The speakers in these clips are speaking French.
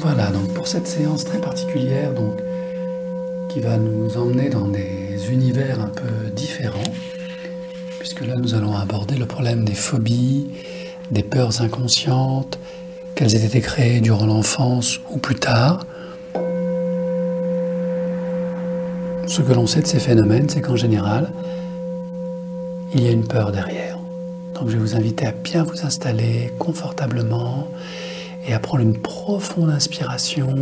Voilà, donc pour cette séance très particulière, donc, qui va nous emmener dans des univers un peu différents, puisque là nous allons aborder le problème des phobies, des peurs inconscientes, qu'elles aient été créées durant l'enfance ou plus tard. Ce que l'on sait de ces phénomènes, c'est qu'en général, il y a une peur derrière. Donc je vais vous inviter à bien vous installer confortablement et à prendre une profonde inspiration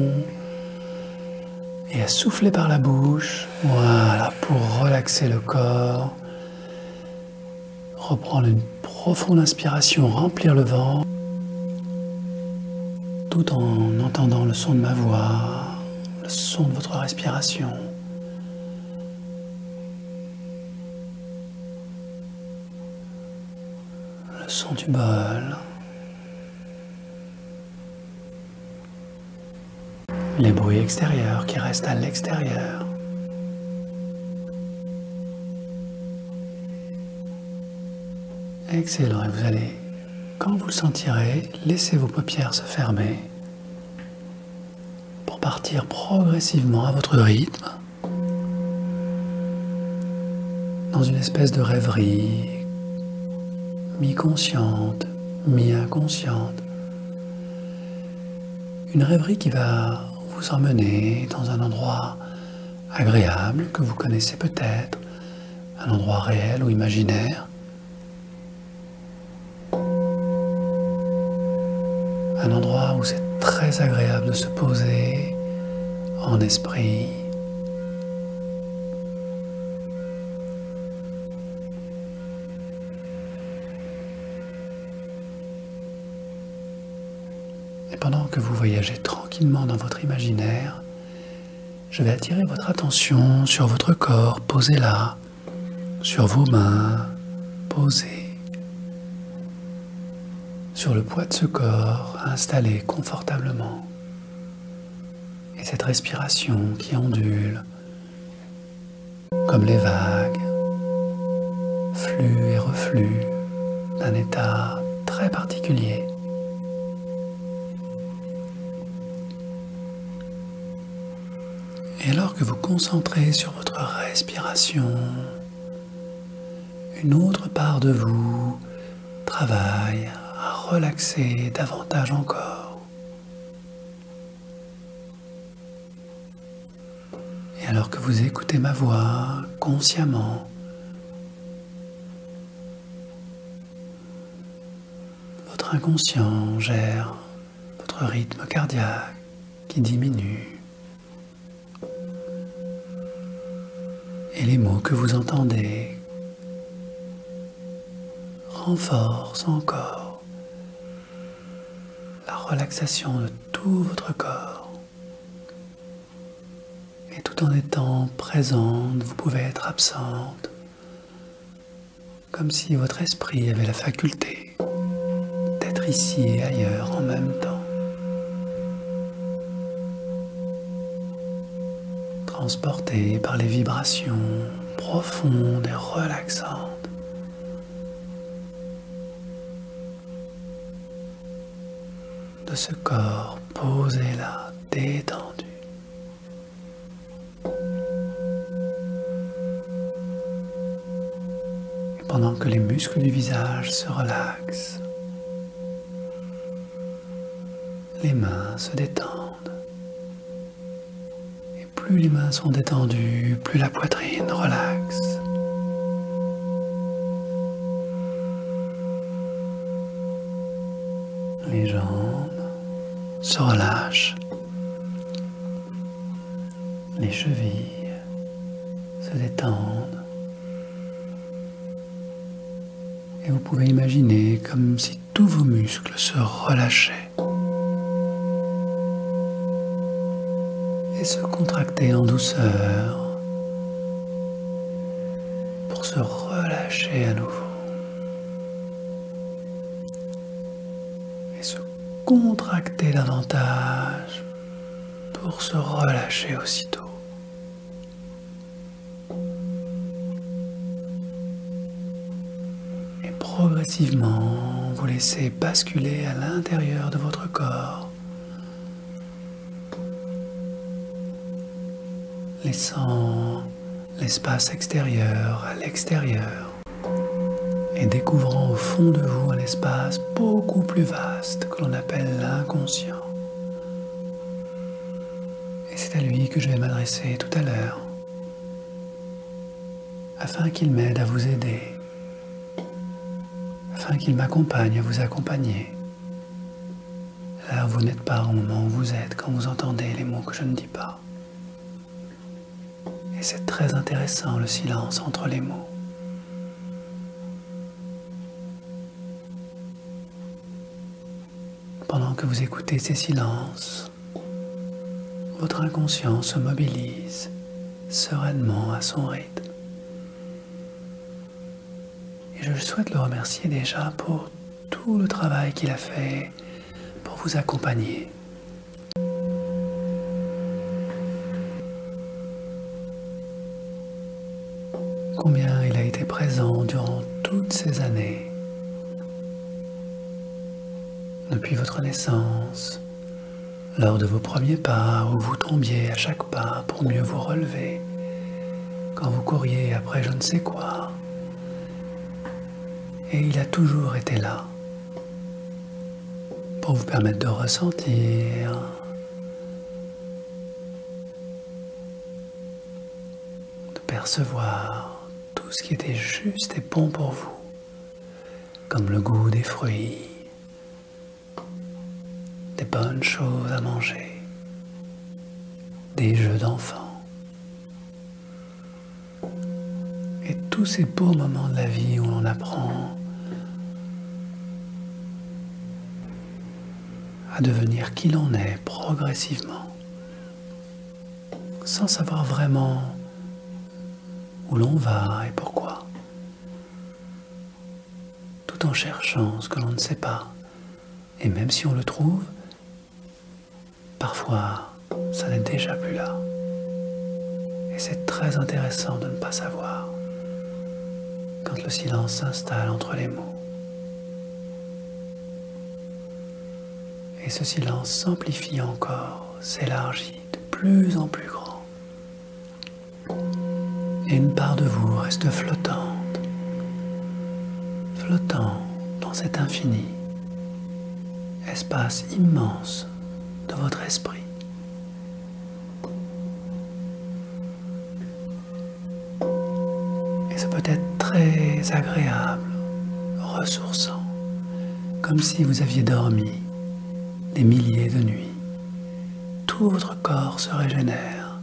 et à souffler par la bouche, voilà, pour relaxer le corps. Reprendre une profonde inspiration, remplir le ventre, tout en entendant le son de ma voix, le son de votre respiration. Le son du bol. Les bruits extérieurs qui restent à l'extérieur. Excellent. Et vous allez, quand vous le sentirez, laisser vos paupières se fermer pour partir progressivement à votre rythme dans une espèce de rêverie mi-consciente, mi-inconsciente. Une rêverie qui va vous emmener dans un endroit agréable que vous connaissez peut-être, un endroit réel ou imaginaire, un endroit où c'est très agréable de se poser en esprit. Et pendant que vous voyagez tranquillement dans votre imaginaire, je vais attirer votre attention sur votre corps, posé là, sur vos mains, posées, sur le poids de ce corps, installé confortablement, et cette respiration qui ondule, comme les vagues, flux et reflux d'un état très particulier. Et alors que vous concentrez sur votre respiration, une autre part de vous travaille à relaxer davantage encore. Et alors que vous écoutez ma voix consciemment, votre inconscient gère votre rythme cardiaque qui diminue. Et les mots que vous entendez renforcent encore la relaxation de tout votre corps. Et tout en étant présente, vous pouvez être absente, comme si votre esprit avait la faculté d'être ici et ailleurs en même temps. Transporté par les vibrations profondes et relaxantes de ce corps posé là, détendu. Et pendant que les muscles du visage se relaxent, les mains se détendent. Plus les mains sont détendues, plus la poitrine relaxe. Les jambes se relâchent. Les chevilles se détendent. Et vous pouvez imaginer comme si tous vos muscles se relâchaient. Et se contracter en douceur pour se relâcher à nouveau. Et se contracter davantage pour se relâcher aussitôt. Et progressivement, vous laissez basculer à l'intérieur de votre corps laissant l'espace extérieur à l'extérieur et découvrant au fond de vous un espace beaucoup plus vaste que l'on appelle l'inconscient. Et c'est à lui que je vais m'adresser tout à l'heure, afin qu'il m'aide à vous aider, afin qu'il m'accompagne à vous accompagner. Là, vous n'êtes pas au moment où vous êtes quand vous entendez les mots que je ne dis pas. Et c'est très intéressant, le silence entre les mots. Pendant que vous écoutez ces silences, votre inconscient se mobilise sereinement à son rythme. Et je souhaite le remercier déjà pour tout le travail qu'il a fait pour vous accompagner. Combien il a été présent durant toutes ces années, depuis votre naissance, lors de vos premiers pas où vous tombiez à chaque pas pour mieux vous relever, quand vous couriez après je ne sais quoi. Et il a toujours été là pour vous permettre de ressentir, de percevoir tout ce qui était juste et bon pour vous, comme le goût des fruits, des bonnes choses à manger, des jeux d'enfants, et tous ces beaux moments de la vie où l'on apprend à devenir qui l'on est progressivement, sans savoir vraiment où l'on va et pourquoi, tout en cherchant ce que l'on ne sait pas. Et même si on le trouve, parfois ça n'est déjà plus là. Et c'est très intéressant de ne pas savoir quand le silence s'installe entre les mots. Et ce silence s'amplifie encore, s'élargit de plus en plus grand. Et une part de vous reste flottante, flottant dans cet infini, espace immense de votre esprit. Et ça peut être très agréable, ressourçant, comme si vous aviez dormi des milliers de nuits. Tout votre corps se régénère,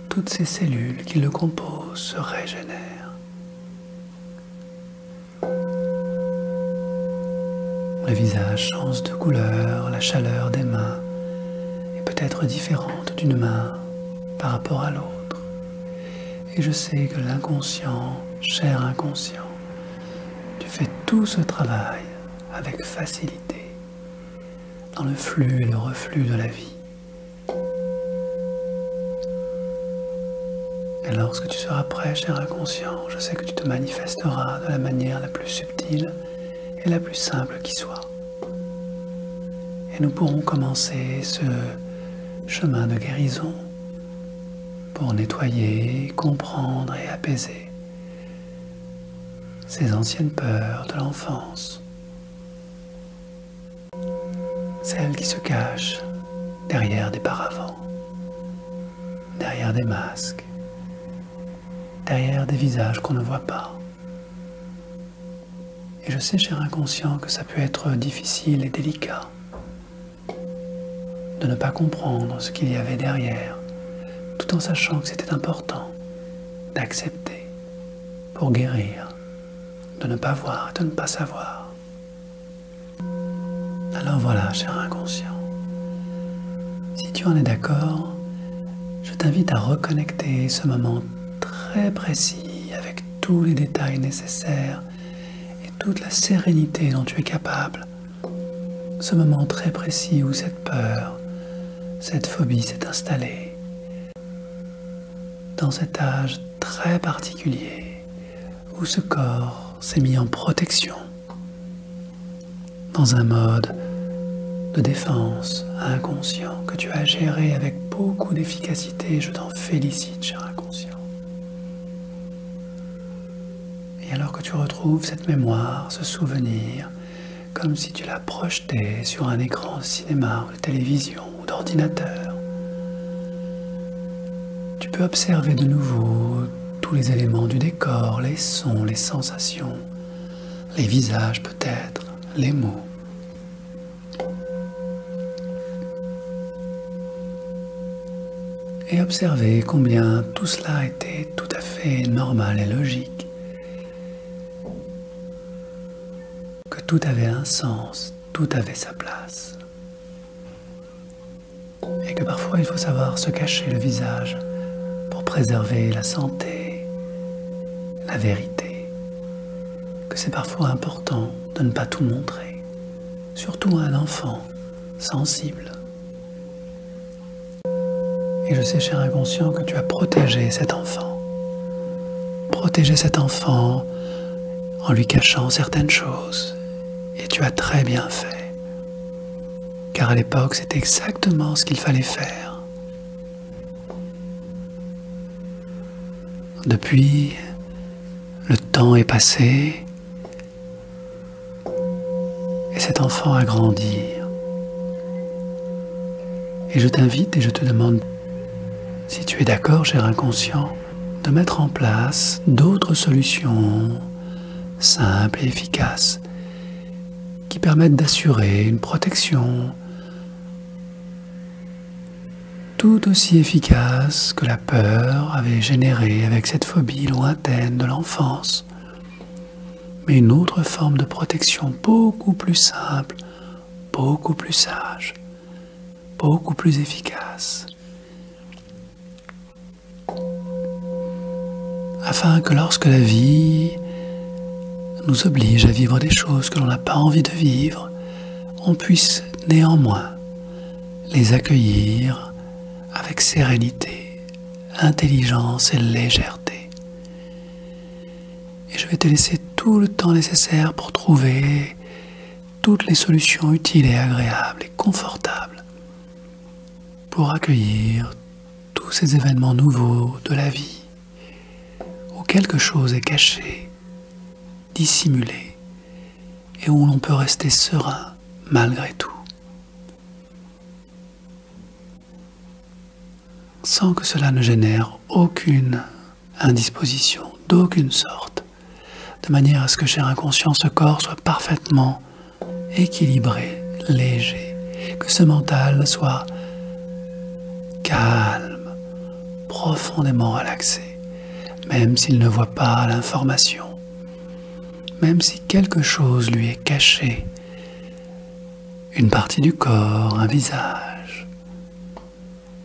toutes ces cellules qui le composent se régénèrent. Le visage change de couleur, la chaleur des mains est peut-être différente d'une main par rapport à l'autre. Et je sais que l'inconscient, cher inconscient, tu fais tout ce travail avec facilité, dans le flux et le reflux de la vie. Et lorsque tu seras prêt, cher inconscient, je sais que tu te manifesteras de la manière la plus subtile et la plus simple qui soit. Et nous pourrons commencer ce chemin de guérison pour nettoyer, comprendre et apaiser ces anciennes peurs de l'enfance, celles qui se cachent derrière des paravents, derrière des masques, derrière des visages qu'on ne voit pas. Et je sais, cher inconscient, que ça peut être difficile et délicat de ne pas comprendre ce qu'il y avait derrière, tout en sachant que c'était important d'accepter pour guérir, de ne pas voir et de ne pas savoir. Alors voilà, cher inconscient, si tu en es d'accord, je t'invite à reconnecter ce moment très précis avec tous les détails nécessaires et toute la sérénité dont tu es capable. Ce moment très précis où cette peur, cette phobie s'est installée. Dans cet âge très particulier où ce corps s'est mis en protection, dans un mode de défense inconscient que tu as géré avec beaucoup d'efficacité, je t'en félicite, cher inconscient. Et alors que tu retrouves cette mémoire, ce souvenir, comme si tu l'as projeté sur un écran de cinéma ou de télévision ou d'ordinateur, tu peux observer de nouveau tous les éléments du décor, les sons, les sensations, les visages peut-être, les mots. Et observer combien tout cela était tout à fait normal et logique. Que tout avait un sens, tout avait sa place. Et que parfois il faut savoir se cacher le visage pour préserver la santé, la vérité. Que c'est parfois important de ne pas tout montrer, surtout à un enfant sensible. Et je sais, cher inconscient, que tu as protégé cet enfant. Protégé cet enfant en lui cachant certaines choses. Et tu as très bien fait. Car à l'époque, c'est exactement ce qu'il fallait faire. Depuis, le temps est passé et cet enfant a grandi. Et je t'invite et je te demande, si tu es d'accord, cher inconscient, de mettre en place d'autres solutions simples et efficaces qui permettent d'assurer une protection tout aussi efficace que la peur avait généré avec cette phobie lointaine de l'enfance, mais une autre forme de protection beaucoup plus simple, beaucoup plus sage, beaucoup plus efficace. Afin que lorsque la vie nous oblige à vivre des choses que l'on n'a pas envie de vivre, on puisse néanmoins les accueillir avec sérénité, intelligence et légèreté. Et je vais te laisser tout le temps nécessaire pour trouver toutes les solutions utiles et agréables et confortables pour accueillir tous ces événements nouveaux de la vie où quelque chose est caché, dissimulé et où l'on peut rester serein malgré tout, sans que cela ne génère aucune indisposition d'aucune sorte, de manière à ce que, cher inconscient, ce corps soit parfaitement équilibré, léger, que ce mental soit calme, profondément relaxé, même s'il ne voit pas l'information, même si quelque chose lui est caché, une partie du corps, un visage,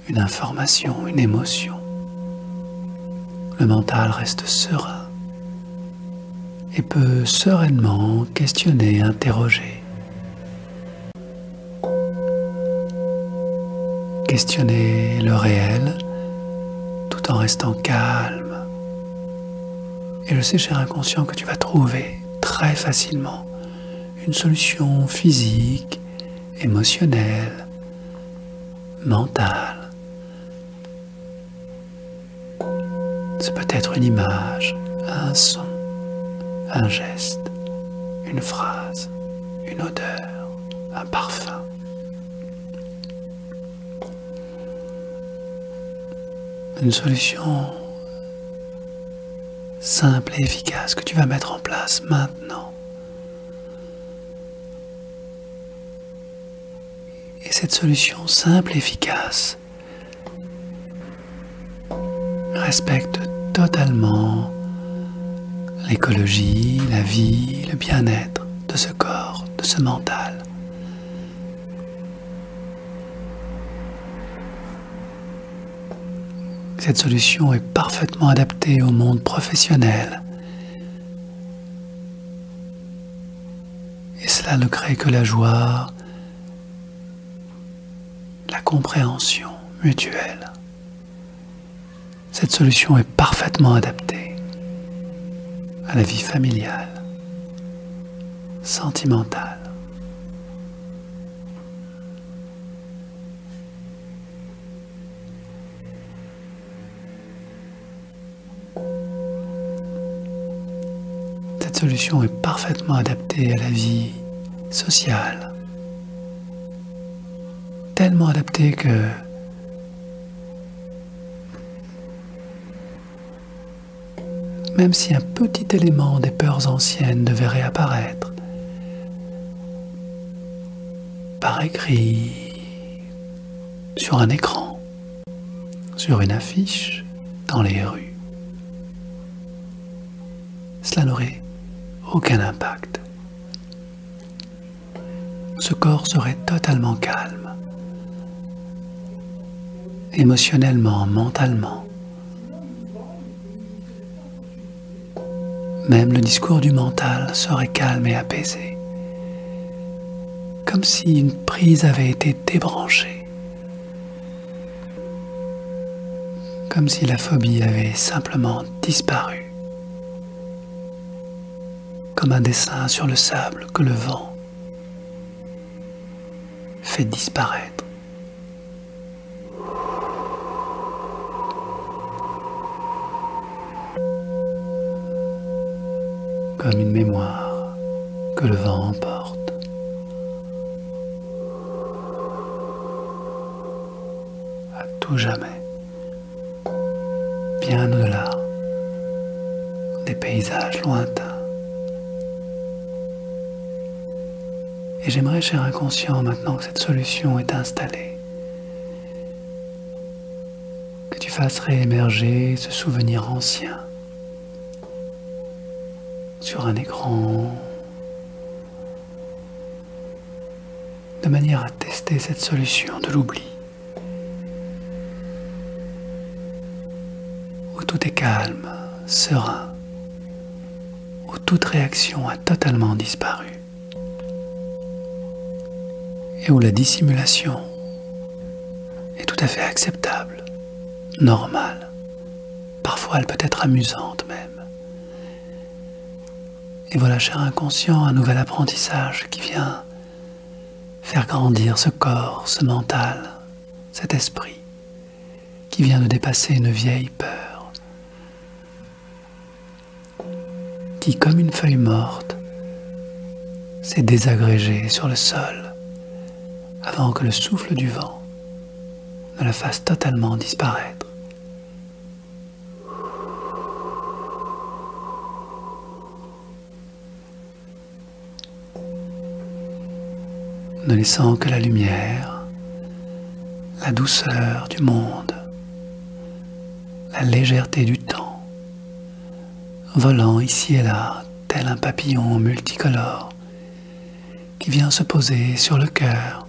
une information, une émotion. Le mental reste serein et peut sereinement questionner, interroger. Questionner le réel tout en restant calme. Et je sais, cher inconscient, que tu vas trouver très facilement une solution physique, émotionnelle, mentale. C'est peut-être une image, un son, un geste, une phrase, une odeur, un parfum. Une solution simple et efficace que tu vas mettre en place maintenant. Et cette solution simple et efficace respecte totalement l'écologie, la vie, le bien-être de ce corps, de ce mental. Cette solution est parfaitement adaptée au monde professionnel. Et cela ne crée que la joie, la compréhension mutuelle. Cette solution est parfaitement adaptée à la vie familiale, sentimentale. cette solution est parfaitement adaptée à la vie sociale. Tellement adaptée que même si un petit élément des peurs anciennes devait réapparaître, par écrit, sur un écran, sur une affiche, dans les rues, cela n'aurait aucun impact. Ce corps serait totalement calme, émotionnellement, mentalement. Même le discours du mental serait calme et apaisé, comme si une prise avait été débranchée, comme si la phobie avait simplement disparu, comme un dessin sur le sable que le vent fait disparaître. Comme une mémoire que le vent emporte. À tout jamais, bien au-delà des paysages lointains. Et j'aimerais, cher inconscient, maintenant que cette solution est installée, que tu fasses réémerger ce souvenir ancien sur un écran, de manière à tester cette solution de l'oubli, où tout est calme, serein, où toute réaction a totalement disparu, et où la dissimulation est tout à fait acceptable, normale, parfois elle peut être amusante même. Et voilà, cher inconscient, un nouvel apprentissage qui vient faire grandir ce corps, ce mental, cet esprit, qui vient de dépasser une vieille peur, qui, comme une feuille morte, s'est désagrégée sur le sol avant que le souffle du vent ne la fasse totalement disparaître. Ne laissant que la lumière, la douceur du monde, la légèreté du temps, volant ici et là, tel un papillon multicolore qui vient se poser sur le cœur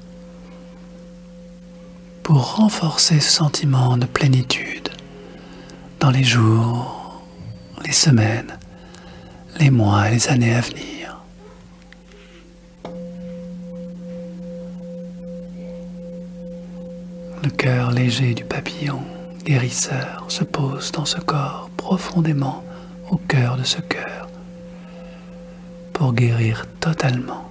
pour renforcer ce sentiment de plénitude dans les jours, les semaines, les mois et les années à venir. Le cœur léger du papillon guérisseur se pose dans ce corps profondément au cœur de ce cœur pour guérir totalement.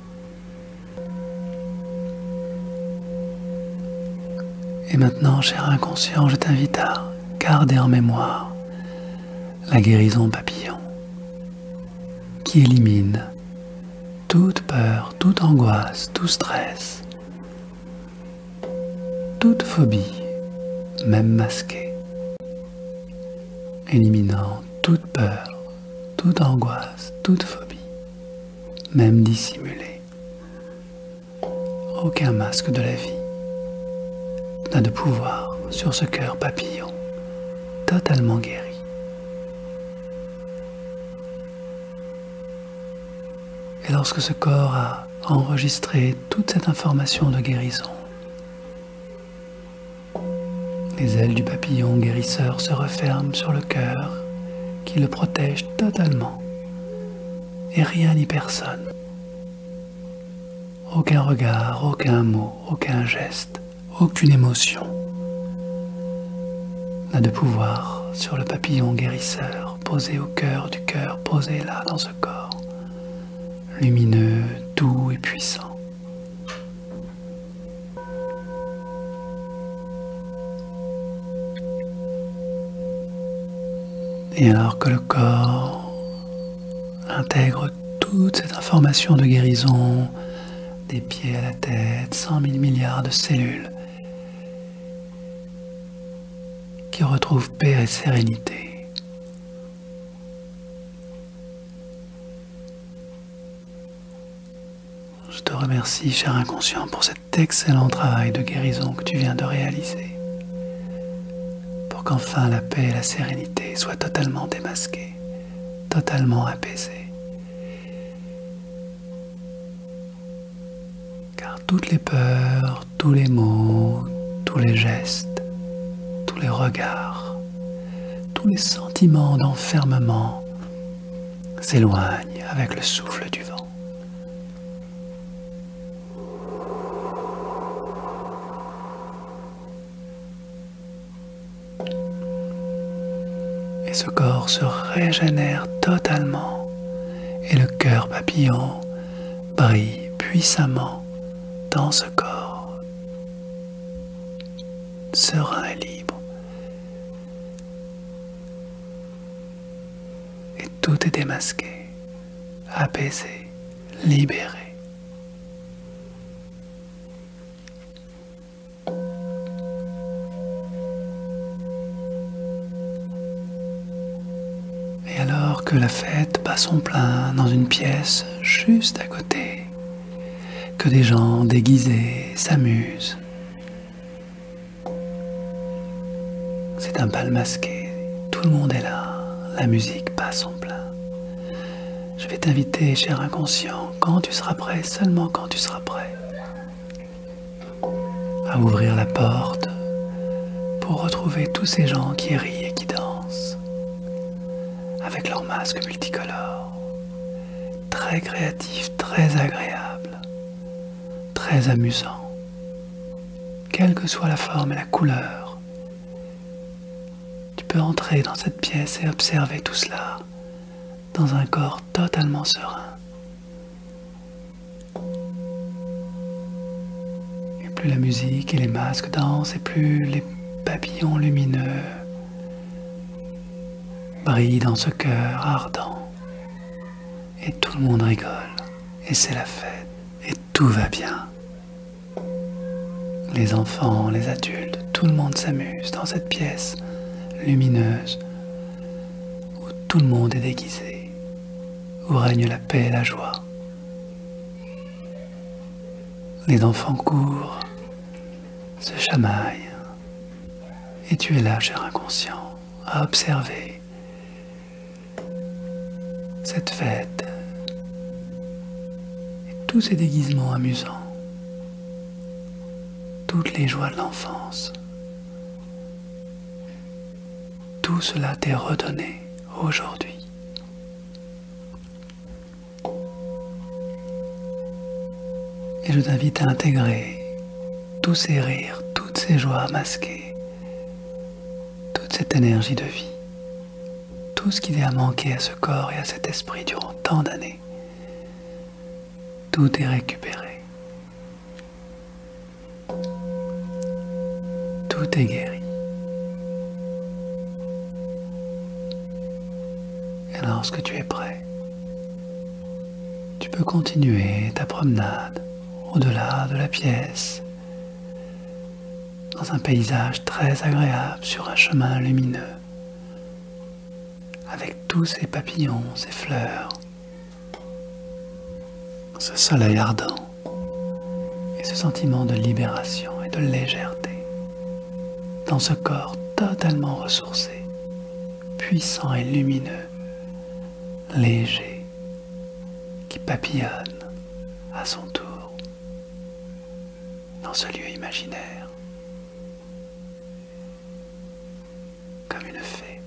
Et maintenant, cher inconscient, je t'invite à garder en mémoire la guérison papillon qui élimine toute peur, toute angoisse, tout stress, toute phobie, même masquée, éliminant toute peur, toute angoisse, toute phobie, même dissimulée. Aucun masque de la vie n'a de pouvoir sur ce cœur papillon totalement guéri. Et lorsque ce corps a enregistré toute cette information de guérison, les ailes du papillon guérisseur se referment sur le cœur qui le protège totalement. Et rien ni personne, aucun regard, aucun mot, aucun geste, aucune émotion n'a de pouvoir sur le papillon guérisseur posé au cœur du cœur, posé là dans ce corps, lumineux, doux et puissant. Et alors que le corps intègre toute cette information de guérison, des pieds à la tête, 100 000 milliards de cellules qui retrouvent paix et sérénité. Je te remercie, cher inconscient, pour cet excellent travail de guérison que tu viens de réaliser, pour qu'enfin la paix et la sérénité soient totalement démasquées, totalement apaisées. Car toutes les peurs, tous les mots, tous les gestes, tous les regards, tous les sentiments d'enfermement s'éloignent avec le souffle du vent. Et ce corps se régénère totalement et le cœur papillon brille puissamment dans ce corps, serein et libre. Et tout est démasqué, apaisé, libéré. Et alors que la fête bat son plein dans une pièce juste à côté, que des gens déguisés s'amusent. C'est un bal masqué, tout le monde est là, la musique bat son plein. Je vais t'inviter, cher inconscient, quand tu seras prêt, seulement quand tu seras prêt, à ouvrir la porte pour retrouver tous ces gens qui rient et qui dansent, avec leurs masques multicolores, très créatifs, très agréables, très amusant, quelle que soit la forme et la couleur. Tu peux entrer dans cette pièce et observer tout cela dans un corps totalement serein. Et plus la musique et les masques dansent, et plus les papillons lumineux brillent dans ce cœur ardent. Et tout le monde rigole, et c'est la fête, et tout va bien. Les enfants, les adultes, tout le monde s'amuse dans cette pièce lumineuse où tout le monde est déguisé, où règne la paix et la joie. Les enfants courent, se chamaillent, et tu es là, cher inconscient, à observer cette fête et tous ces déguisements amusants. Toutes les joies de l'enfance. Tout cela t'est redonné aujourd'hui. Et je t'invite à intégrer tous ces rires, toutes ces joies masquées, toute cette énergie de vie, tout ce qui a manqué à ce corps et à cet esprit durant tant d'années. Tout est récupéré. Tout est guéri. Et lorsque tu es prêt, tu peux continuer ta promenade au-delà de la pièce, dans un paysage très agréable sur un chemin lumineux, avec tous ces papillons, ces fleurs, ce soleil ardent et ce sentiment de libération et de légèreté. Dans ce corps totalement ressourcé, puissant et lumineux, léger, qui papillonne à son tour dans ce lieu imaginaire, comme une fée.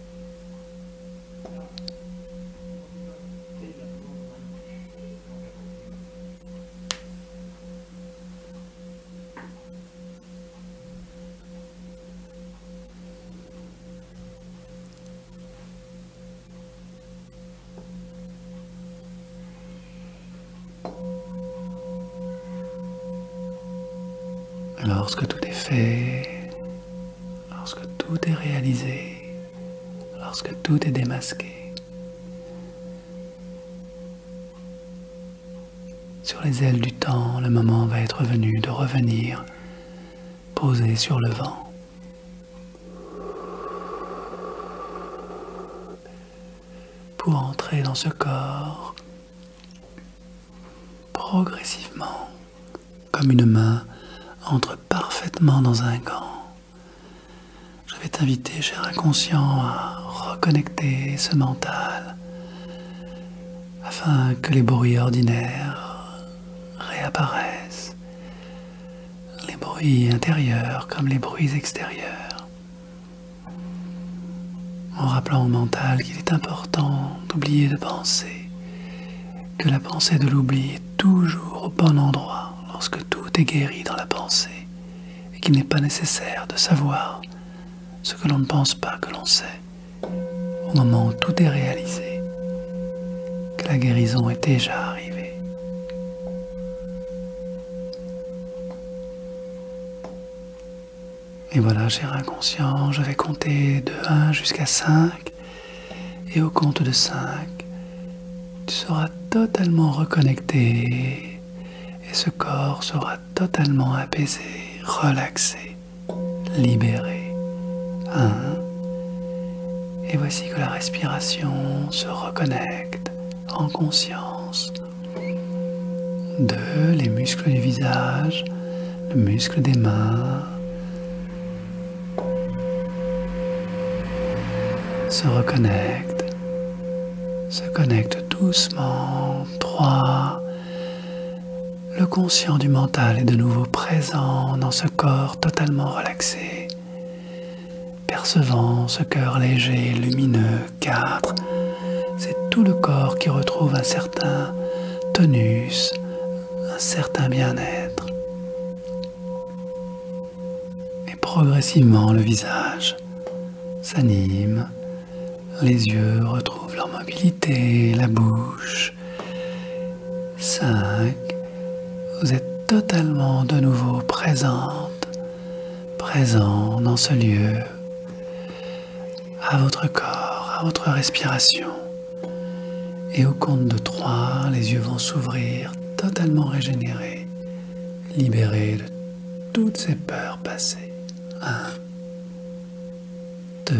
Lorsque tout est fait, lorsque tout est réalisé, lorsque tout est démasqué, sur les ailes du temps, le moment va être venu de revenir poser sur le vent. Pour entrer dans ce corps progressivement, comme une main entre parfaitement dans un gant. Je vais t'inviter, cher inconscient, à reconnecter ce mental afin que les bruits ordinaires réapparaissent, les bruits intérieurs comme les bruits extérieurs, en rappelant au mental qu'il est important d'oublier de penser, que la pensée de l'oubli est toujours au bon endroit lorsque tout est guéri dans la pensée, et qu'il n'est pas nécessaire de savoir ce que l'on ne pense pas que l'on sait, au moment où tout est réalisé, que la guérison est déjà arrivée. Et voilà, cher inconscient, je vais compter de 1 jusqu'à 5, et au compte de 5, tu seras totalement reconnecté, et ce corps sera totalement apaisé, relaxé, libéré. 1. Et voici que la respiration se reconnecte en conscience. 2. Les muscles du visage, le muscle des mains se connecte doucement. 3. Le conscient du mental est de nouveau présent dans ce corps totalement relaxé, percevant ce cœur léger et lumineux. 4. C'est tout le corps qui retrouve un certain tonus, un certain bien-être. Et progressivement, le visage s'anime, les yeux retrouvent leur mobilité, la bouche. 5. Vous êtes totalement de nouveau présent dans ce lieu, à votre corps, à votre respiration. Et au compte de 3, les yeux vont s'ouvrir, totalement régénérés, libérés de toutes ces peurs passées. 1, 2,